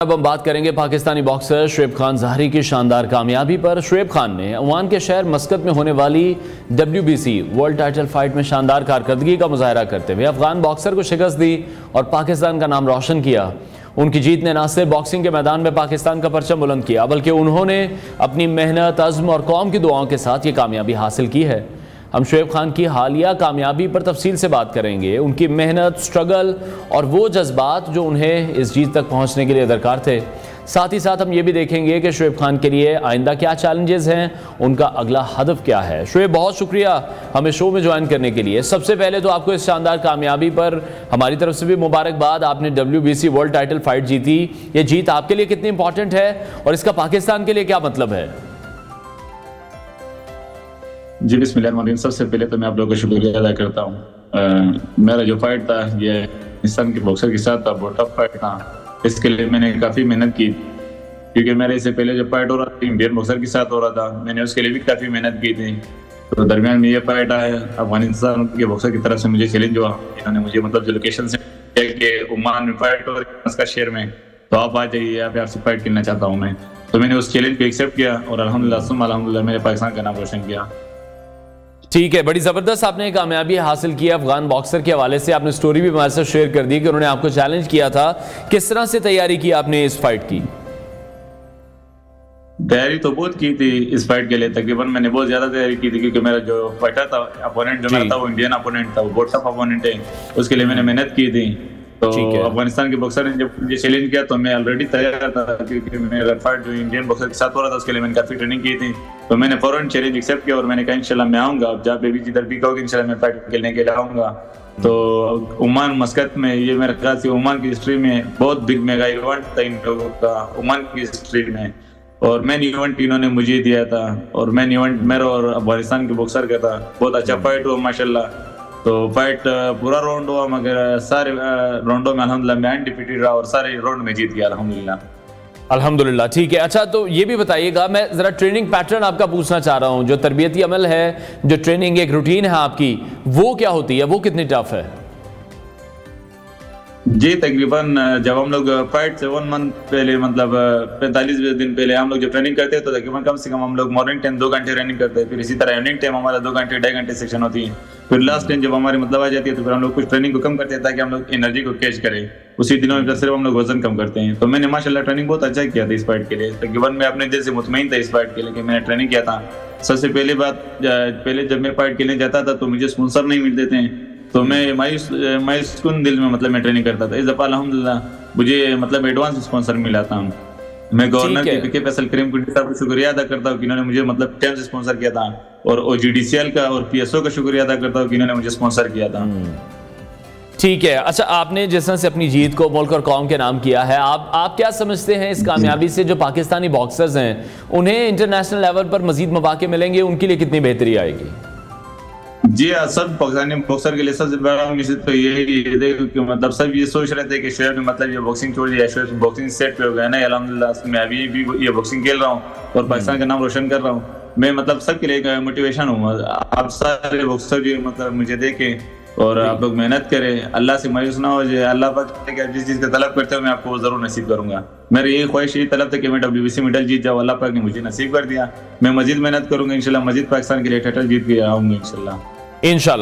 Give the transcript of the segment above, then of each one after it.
अब हम बात करेंगे पाकिस्तानी बॉक्सर शुएब खान ज़हरी की शानदार कामयाबी पर। शुएब खान ने ओमान के शहर मस्कत में होने वाली WBC वर्ल्ड टाइटल फाइट में शानदार कारकर्दगी का मुजाहरा करते हुए अफगान बॉक्सर को शिकस्त दी और पाकिस्तान का नाम रोशन किया। उनकी जीत ने न सिर्फ बॉक्सिंग के मैदान में पाकिस्तान का परचम बुलंद किया, बल्कि उन्होंने अपनी मेहनत, अज़्म और कौम की दुआओं के साथ ये कामयाबी हासिल की है। हम शुएब खान की हालिया कामयाबी पर तफसील से बात करेंगे, उनकी मेहनत, स्ट्रगल और वो जज्बात जो उन्हें इस जीत तक पहुंचने के लिए दरकार थे। साथ ही साथ हम ये भी देखेंगे कि शुएब खान के लिए आइंदा क्या चैलेंजेस हैं, उनका अगला हदफ क्या है। शुएब, बहुत शुक्रिया हमें शो में ज्वाइन करने के लिए। सबसे पहले तो आपको इस शानदार कामयाबी पर हमारी तरफ से भी मुबारकबाद। आपने WBC वर्ल्ड टाइटल फाइट जीती। ये जीत आपके लिए कितनी इंपॉर्टेंट है और इसका पाकिस्तान के लिए क्या मतलब है? जी बिस्मिल्लाह। सबसे पहले तो मैं आप लोगों का शुक्रिया अदा करता हूँ। मेरा जो फाइट था ये पाकिस्तान के बॉक्सर के साथ था, बहुत टफ फाइट था। इसके लिए मैंने काफ़ी मेहनत की, क्योंकि मेरे इससे पहले जो फाइट हो रहा था इंडियन बॉक्सर के साथ हो रहा था, मैंने उसके लिए भी काफ़ी मेहनत की थी। तो दरमियान में ये फाइट आया, अफगानिस्तान के बॉक्सर की तरफ से मुझे चैलेंज हुआ। इन्होंने मुझे मतलब जो लोकेशन से कि ओमान में फाइट हो रही है मस्कत शहर में, तो आप आ जाइए, यहाँ पे आपसे फाइट करना चाहता हूँ मैं। तो मैंने उस चैलेंज को एक्सेप्ट किया और अल्हम्दुलिल्लाह मैंने पाकिस्तान का नाम रोशन किया। ठीक है, बड़ी ज़बरदस्त आपने कामयाबी हासिल की। अफगान बॉक्सर के हवाले से आपने स्टोरी भी हमारे साथ शेयर कर दी कि उन्होंने आपको चैलेंज किया था। किस तरह से तैयारी की आपने इस फाइट की? तैयारी तो बहुत की थी इस फाइट के लिए, तकरीबन मैंने बहुत ज्यादा तैयारी की थी, क्योंकि मेरा जो फाइटर था, अपोनेंट जो मेरा था, वो इंडियन अपोनेंट था, वो बहुत टफ अपोनेंट है। उसके लिए मैंने मेहनत की थी। तो अफगानिस्तान के बॉक्सर ने जब मुझे चैलेंज किया तो मैं ऑलरेडी तैयार था, क्योंकि मेरा फाइट जो इंडियन बॉक्सर के साथ हो रहा था उसके लिए मैंने काफी ट्रेनिंग की थी। तो मैंने फौरन चैलेंज एक्सेप्ट किया और मैंने कहा इंशाल्लाह मैं आऊंगा, जहाँ पे भी जिधर भी कहोगे इंशाल्लाह मैं फाइट खेलने के लिए आऊंगा। तो ओमान मस्कत में, ये मेरे ख्याल से ओमान की हिस्ट्री में बहुत बिग मेगा इवेंट था इन लोगों का, ओमान की हिस्ट्री में। और मैन इवेंट इन्होंने मुझे दिया था, और मैन इवेंट मेरा और अफगानिस्तान के बॉक्सर का था। बहुत अच्छा फाइट हुआ माशाल्लाह। तो फाइट पूरा राउंड हुआ, मगर सारे राउंडों में अल्हम्दुलिल्लाह मैं अनडिफीटेड रहा और सारे राउंड में जीत गया अल्हम्दुलिल्लाह। ठीक है, अच्छा तो ये भी बताइएगा, मैं ज़रा ट्रेनिंग पैटर्न आपका पूछना चाह रहा हूँ। जो तरबियती अमल है, जो ट्रेनिंग एक रूटीन है आपकी, वो क्या होती है, वो कितनी टफ है? जी तकरीबन जब हम लोग फाइट से 1 मंथ पहले, मतलब 45 दिन पहले हम लोग जब ट्रेनिंग करते हैं, तो तकरीबन कम से कम हम लोग मॉर्निंग टाइम 2 घंटे रनिंग करते हैं। फिर इसी तरह इवनिंग टाइम हमारा 2 घंटे 2.5 घंटे सेक्शन होती है। फिर लास्ट टाइम जब हमारी मतलब आ जाती है, तो फिर हम लोग कुछ ट्रेनिंग को कम करते हैं ताकि हम लोग एनर्जी को कैच करें। उसी दिनों में सिर्फ हम लोग वजन कम करते हैं। तो मैंने माशाल्लाह ट्रेनिंग बहुत अच्छा किया था इस फाइट के लिए। तकरीबन मैं अपने दिल से मुतमईन था इस फाइट के लिए कि मैंने ट्रेनिंग किया था। सबसे पहली बात, पहले जब मैं फाइट खेलने जाता था तो मुझे स्पॉन्सर नहीं मिलते थे, तो मैं मायूस दिल में मतलब मैं ट्रेनिंग करता था। इस दफा अल्हम्दुलिल्लाह मुझे मतलब एडवांस स्पॉन्सर मिला था। मैं गवर्नर के पीके फैसल करीम कुंडी साहब को शुक्रिया अदा करता हूँ कि इन्होंने मुझे मतलब टाइम से स्पॉन्सर किया था, और OGDCL का और PSO का शुक्रिया अदा करता हूँ कि इन्होंने मुझे स्पॉन्सर किया था। ठीक है, अच्छा आपने जिस तरह से अपनी जीत को मुल्क और कौम के नाम किया है, आप क्या समझते हैं इस कामयाबी से जो पाकिस्तानी बॉक्सर्स हैं उन्हें इंटरनेशनल लेवल पर मजीद मौके मिलेंगे, उनके लिए कितनी बेहतरी आएगी? जी हाँ, सब पाकिस्तानी बॉक्सर के लिए सबसे बड़ा मिशन तो यही है कि मतलब सब ये सोच रहे थे कि शुएब ने मतलब ये बॉक्सिंग छोड़ दिया, शुएब बॉक्सिंग सेट पे हो गया ना। अल्हम्दुलिल्लाह मैं अभी भी ये बॉक्सिंग खेल रहा हूँ और पाकिस्तान का नाम रोशन कर रहा हूँ। मैं मतलब सबके लिए मोटिवेशन हूँ। आप सारे बॉक्सर जो मतलब मुझे देखें और आप लोग मेहनत करें, अल्लाह से मायूस ना हो जाए। अल्लाह पाक जिस चीज़ का तलब करते हो मैं आपको वो जरूर नसीब करूंगा। मेरी यही ख्वाहिश, यही तलब था कि मैं WBC मेडल जीत जाऊँ। अल्लाह पाक ने मुझे नसीब कर दिया। मैं मजीद मेहनत करूंगा इंशाल्लाह, मजीद पाकिस्तान के लिए टाइटल जीत के आऊंगा इंशाल्लाह।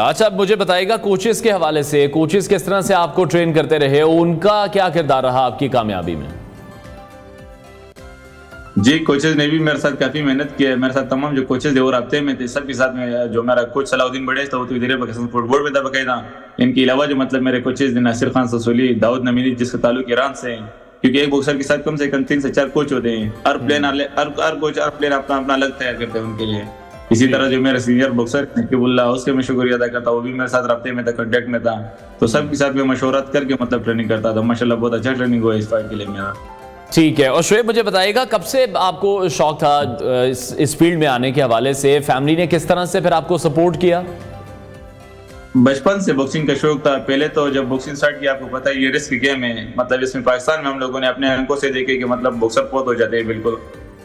अच्छा मुझे बताइएगा, कोचेस के हवाले से, कोचेस किस तरह से आपको ट्रेन करते रहे, उनका क्या किरदार रहा आपकी कामयाबी में? जी कोचेस ने भी मेरे साथ काफी मेहनत की है। मेरे साथ तमाम जो कोचेस थे वो राब्ते में थे, सबके साथ में जो मेरा कोच सलाउद्दीन बड़ेश था वो तो इधर पाकिस्तान फुटबॉल में था बकायदा। इनके अलावा जो मतलब मेरे कोचेस थे नासिर खान ससोली, दाऊद नमीनी जिसका ताल्लुक ईरान से है, क्योंकि एक बॉक्सर के साथ कम से कम 3 से 4 कोच होते हैं। हर कोच हर प्लेयर अपना अपना अलग तैयार करते हैं उनके लिए। इसी तरह जो मेरे सीनियर बॉक्सर नकीबुल्लाह, उसके मैं शुक्रिया अदा करता हूँ, वो भी मेरे साथ राब्ते में था, कांटेक्ट में था। तो सबके साथ मैं मशवरत करके मतलब ट्रेनिंग करता था। माशाल्लाह बहुत अच्छा ट्रेनिंग हुआ इस फाइट के लिए मेरा। ठीक है, और शुएब मुझे बताइएगा, कब से आपको शौक था इस फील्ड में आने के हवाले से? फैमिली ने किस तरह से फिर आपको सपोर्ट किया? बचपन से बॉक्सिंग का शौक था। पहले तो जब बॉक्सिंग स्टार्ट किया, आपको पता है ये रिस्क गेम है, मतलब इसमें पाकिस्तान में हम लोगों ने अपने आंखों से देखे कि मतलब बॉक्सर बहुत हो जाते हैं बिल्कुल।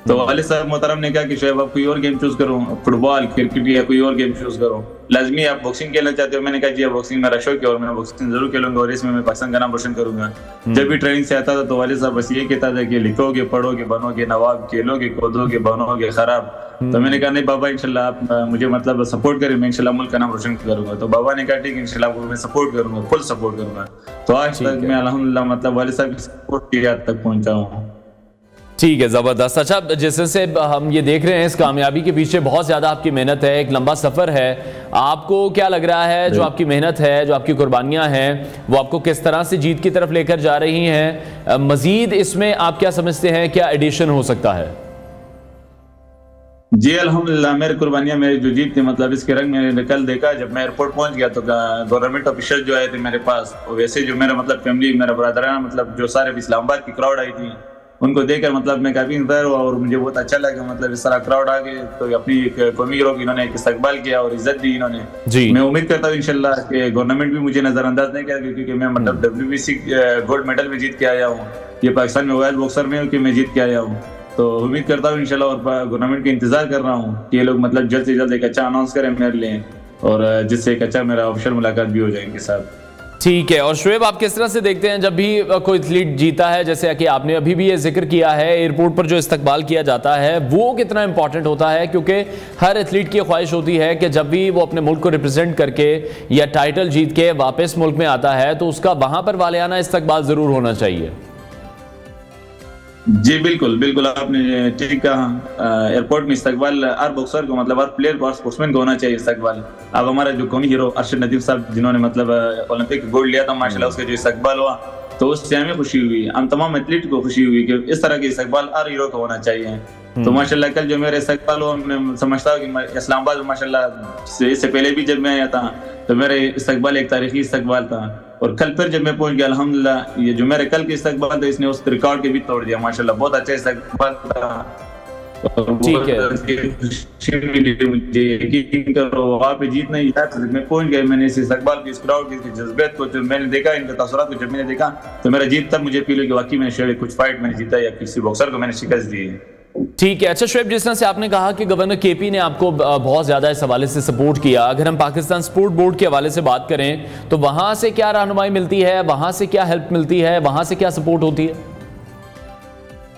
तो वालिद साहब मोहतरम ने कहा कि शुएब आप कोई और गेम चूज करो, फुटबॉल, क्रिकेट या कोई और गेम चूज करो। लाजमी आप बॉक्सिंग खेलना चाहते हो? मैंने कहा जी बॉक्सिंग मेरा शौक है और मैं बॉक्सिंग जरूर खेलूंगा और इसमें मैं पाकिस्तान का नाम रोशन करूंगा। जब भी ट्रेनिंग से आता था तो वालिद साहब बस ये कहता था कि लिखोगे, पढ़ोगे, बनोगे नवाब, खेलोगे, कूदोगे, बनोगे खराब। तो मैंने कहा नहीं बाबा, इंशाल्लाह आप मुझे मतलब सपोर्ट करें, मैं इंशाल्लाह मुल्क का नाम रोशन करूंगा। तो बाबा ने कहा ठीक है, इंशाल्लाह आपको मैं सपोर्ट करूंगा, फुल सपोर्ट करूंगा। तो आज तक मैं अल्हम्दुलिल्लाह मतलब वालिद साहब की सपोर्ट की हद तक पहुंचा हूँ। ठीक है, ज़बरदस्त। अच्छा, जिस तरह से हम ये देख रहे हैं इस कामयाबी के पीछे बहुत ज़्यादा आपकी मेहनत है, एक लंबा सफ़र है। आपको क्या लग रहा है जो आपकी मेहनत है, जो आपकी कुर्बानियाँ हैं, वो आपको किस तरह से जीत की तरफ लेकर जा रही हैं? मज़ीद इसमें आप क्या समझते हैं, क्या एडिशन हो सकता है? जी अल्हम्दुलिल्लाह, मेरी कुर्बानियां, मेरी जो जीत थी मतलब इसके रंग मैंने कल देखा। जब मैं एयरपोर्ट पहुंच गया तो गवर्नमेंट ऑफिशियल जो आए थे मेरे पास, वैसे जो मेरा मतलब फैमिली, मेरा ब्रदराना, मतलब जो सारे इस्लामाबाद की क्राउड आई थी, उनको देखकर मतलब मैं काफी इंतजार हुआ और मुझे बहुत अच्छा लगा। मतलब इस तरह क्राउड आ गए तो अपनी कौमी गिरोह की इन्होंने एक इस्तकबाल किया और इज्जत दी इन्होंने जी। मैं उम्मीद करता हूँ इंशाल्लाह कि गवर्नमेंट भी मुझे नजरअंदाज नहीं करेगी, क्योंकि मैं मतलब WBC गोल्ड मेडल में जीत के आया हूँ। ये पाकिस्तान में वाइल्ड बॉक्सर में कि मैं जीत के आया हूँ। तो उम्मीद करता हूँ इंशाल्लाह और गवर्नमेंट का इंतजार कर रहा हूँ कि ये लोग मतलब जल्द से जल्द एक अच्छा अनाउंस करें मेरे लिए और जिससे एक अच्छा मेरा ऑफिशियल मुलाकात भी हो जाए इनके साथ। ठीक है। और शुएब, आप किस तरह से देखते हैं जब भी कोई एथलीट जीता है, जैसे कि आपने अभी भी ये जिक्र किया है, एयरपोर्ट पर जो इस्तकबाल किया जाता है वो कितना इंपॉर्टेंट होता है? क्योंकि हर एथलीट की ख्वाहिश होती है कि जब भी वो अपने मुल्क को रिप्रेजेंट करके या टाइटल जीत के वापस मुल्क में आता है तो उसका वहां पर वालियाना इस्तकबाल जरूर होना चाहिए। जी बिल्कुल बिल्कुल, आपने ठीक कहा। एयरपोर्ट में इस्तकबाल हर बॉक्सर को, मतलब हर प्लेयर को, हर स्पोर्ट्समैन को होना चाहिए इस्तकबाल। अब हमारा जो कौमी हीरो अरशद नदीम साहब, जिन्होंने मतलब ओलंपिक गोल्ड लिया था माशाल्लाह, उसका जो इस्तकबाल हुआ तो उससे हमें खुशी हुई, हम तमाम एथलीट को खुशी हुई कि इस तरह के इस्तकबाल हर हीरो को होना चाहिए। तो माशाल्लाह कल जो मेरा इस्तकबाल हुआ, मैं समझता हूँ कि इस्लामाबाद में माशाल्लाह इससे पहले भी जब मैं आया था तो मेरे इस्तकबाल एक तारीखी इस्तकबाल था। और कल फिर जब मैं पहुंच गया अल्हम्दुलिल्लाह, ये जो मेरे कल के इस्तकबाल था इसने उस रिकॉर्ड के भी तोड़ दिया माशाल्लाह। बहुत अच्छा इस्तकबाल था। ठीक है, मुझे यकीन करो वहाँ पे जीतना ही था। मैं पहुंच गया, मैंने इस इस्तकबाल की, इस क्राउड के जज्बात को जब मैंने देखा, इनके तासुरात को जब मैंने देखा तो मेरा जीत तब मुझे फील हुआ कि वाकई मैंने शायद कुछ फाइट मैंने जीता या किसी बॉक्सर को मैंने शिकस्त दी है। ठीक है। अच्छा शुएब, जिस तरह से आपने कहा कि गवर्नर KP ने आपको बहुत ज़्यादा इस हवाले से सपोर्ट किया, अगर हम पाकिस्तान स्पोर्ट बोर्ड के हवाले से बात करें तो वहाँ से क्या रहनुमाई मिलती है, वहाँ से क्या हेल्प मिलती है, वहाँ से क्या सपोर्ट होती है?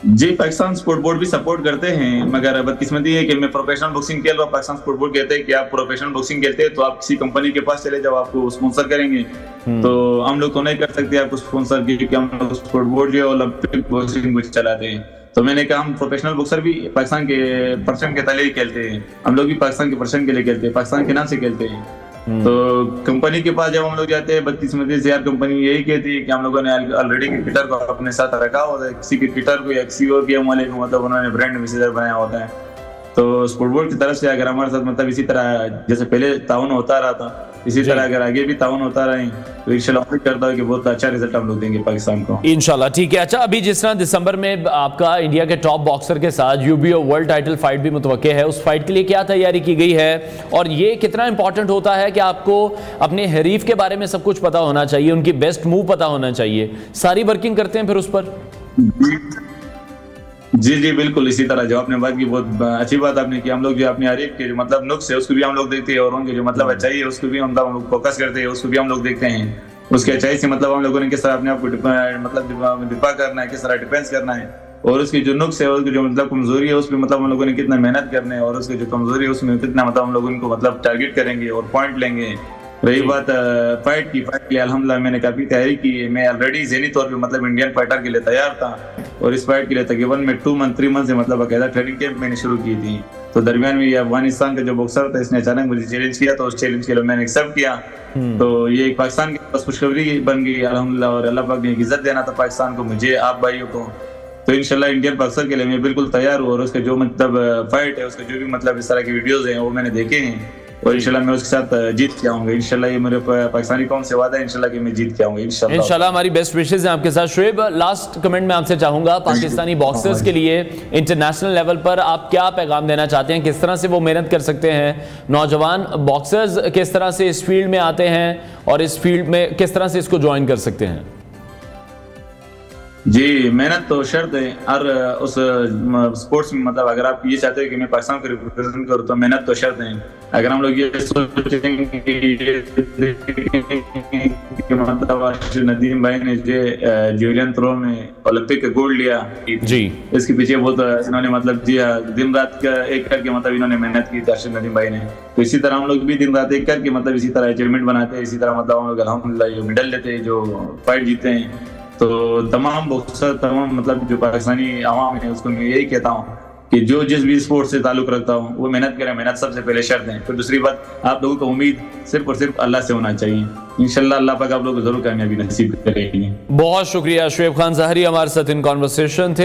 जी पाकिस्तान स्पोर्ट बोर्ड भी सपोर्ट करते हैं, मगर बदकिस्मती है कि मैं प्रोफेशनल बॉक्सिंग खेल रहा हूँ। पाकिस्तान स्पोर्ट बोर्ड कहते हैं कि आप प्रोफेशनल बॉक्सिंग खेलते हैं तो आप किसी कंपनी के पास चले जाओ, आपको स्पॉन्सर करेंगे। तो हम लोग तो नहीं कर सकते आपको स्पॉन्सर, क्योंकि हम लोग स्पोर्ट बोर्ड जो है ओलंपिक बॉक्सिंग को चलाते हैं। तो मैंने कहा हम प्रोफेशनल बॉक्सर भी पाकिस्तान के परचम के तले ही खेलते हैं, हम लोग भी पाकिस्तान के परचम के लिए खेलते हैं, पाकिस्तान के नाम से खेलते हैं। तो कंपनी के पास जब हम लोग जाते हैं, बदकिस्मती से यार कंपनी यही कहती है कि हम लोगों ने ऑलरेडी क्रिकेटर को अपने साथ रखा होता है, किसी क्रिकेटर को या किसी और गेम वाले को मतलब उन्होंने ब्रांड एम्बेसडर बनाया होता है। तो स्पोर्ट बोर्ड की तरफ से अगर हमारे साथ मतलब इसी तरह जैसे पहले ताउन होता रहा था, इसी तरह अगर आगे भी ताउन होता रहे तो इंशाल्लाह उम्मीद करता हूं कि बहुत अच्छा रिजल्ट हम लोग देंगे पाकिस्तान को इंशाल्लाह। ठीक है। अच्छा, अभी जिस तरह दिसंबर में आपका इंडिया के टॉप बॉक्सर के साथ UBO वर्ल्ड टाइटल फाइट भी मुतवक्के है, उस फाइट के लिए क्या तैयारी की गई है और ये कितना इंपॉर्टेंट होता है कि आपको अपने हरीफ के बारे में सब कुछ पता होना चाहिए, उनकी बेस्ट मूव पता होना चाहिए, सारी वर्किंग करते हैं फिर उस पर? जी जी बिल्कुल, इसी तरह जो आपने बात की, बहुत अच्छी बात आपने की। हम लोग जो अपने हरीफ के जो मतलब नुक्स है उसको भी हम लोग देखते हैं और उनके जो मतलब अच्छाई है उसको भी हम लोग फोकस करते हैं, उसको भी हम लोग देखते हैं। उसकी अच्छाई से मतलब हम लोगों ने किस तरह अपने आप को मतलब दिफा करना है, किस तरह डिफेंस करना है, और उसकी जो नुक्स है, उसकी जो मतलब कमजोरी है उस पर मतलब हम लोगों ने कितना मेहनत करना है, और उसकी जो कमजोरी है उसमें कितना मतलब हम लोग उनको मतलब टारगेट करेंगे और पॉइंट लेंगे। रही बात फाइट के लिए अल्हम्दुलिल्लाह मैंने काफी तैयारी की है। मैं ऑलरेडी ज़हनी तौर पे मतलब इंडियन फाइटर के लिए तैयार था और इस फाइट के लिए तकरीबन मैं 3 मंथ से मतलब बाकायदा ट्रेनिंग कैंप मैंने शुरू की थी। तो दरमियान में ये अफगानिस्तान का जो बॉक्सर था इसने अचानक मुझे चैलेंज किया, तो उस चैलेंज के लिए मैंने एक्सेप्ट किया। तो ये पाकिस्तान की बस खुशखबरी बन गई अल्हम्दुलिल्लाह, और अल्लाह पाक ने इज्जत देना था पाकिस्तान को, मुझे, आप भाइयों को। तो इंशाल्लाह इंडियन बॉक्सर के लिए मैं बिल्कुल तैयार हूँ और उसके जो मतलब फाइट है, उसके जो भी मतलब इस तरह की वीडियोस हैं वो मैंने देखे हैं और इंशाल्लाह मैं उसके साथ जीत के आऊंगा। इंशाल्लाह ये मेरे पाकिस्तानी कौम से वादा है इंशाल्लाह कि मैं जीत के आऊंगा इंशाल्लाह। इंशाल्लाह हमारी बेस्ट विशेस हैं आपके साथ। शुएब, लास्ट कमेंट में आपसे चाहूंगा, पाकिस्तानी बॉक्सर्स के लिए इंटरनेशनल लेवल पर आप क्या पैगाम देना चाहते हैं? किस तरह से वो मेहनत कर सकते हैं? नौजवान बॉक्सर्स किस तरह से इस फील्ड में आते हैं और इस फील्ड में किस तरह से इसको ज्वाइन कर सकते हैं? जी, मेहनत तो शर्त है हर उस स्पोर्ट्स में। मतलब अगर आप ये चाहते हैं कि मैं पाकिस्तान को रिप्रेजेंट करूँ तो मेहनत तो शर्त है। अगर हम लोग ये सोचेंगे कि मतलब अर्शद नदीम भाई ने जो जेवलिन थ्रो में ओलंपिक का गोल्ड लिया जी, इसके पीछे बहुत इन्होंने मतलब जी दिन रात का एक करके मतलब इन्होंने मेहनत की थी अर्शद नदीम भाई ने। तो इसी तरह हम लोग भी दिन रात एक करके मतलब इसी तरह अचीवमेंट बनाते हैं। इसी तरह मतलब हम लोग अल्हम्दुलिल्लाह जो मेडल लेते हैं, जो फाइट जीते हैं। तो तमाम बॉक्सर, तमाम मतलब जो पाकिस्तानी आवाम है उसको मैं यही कहता हूँ कि जो जिस भी स्पोर्ट से ताल्लुक रखता हूँ वो मेहनत करें। मेहनत सबसे पहले शर्त है। फिर दूसरी बात, आप लोगों को उम्मीद सिर्फ और सिर्फ अल्लाह से होना चाहिए। इंशाल्लाह अल्लाह पाक आप लोगों को जरूर कामयाबी नसीब करेगी। बहुत शुक्रिया। शुएब खान ज़ाहरी हमारे साथ इन कॉन्वर्सेशन थे।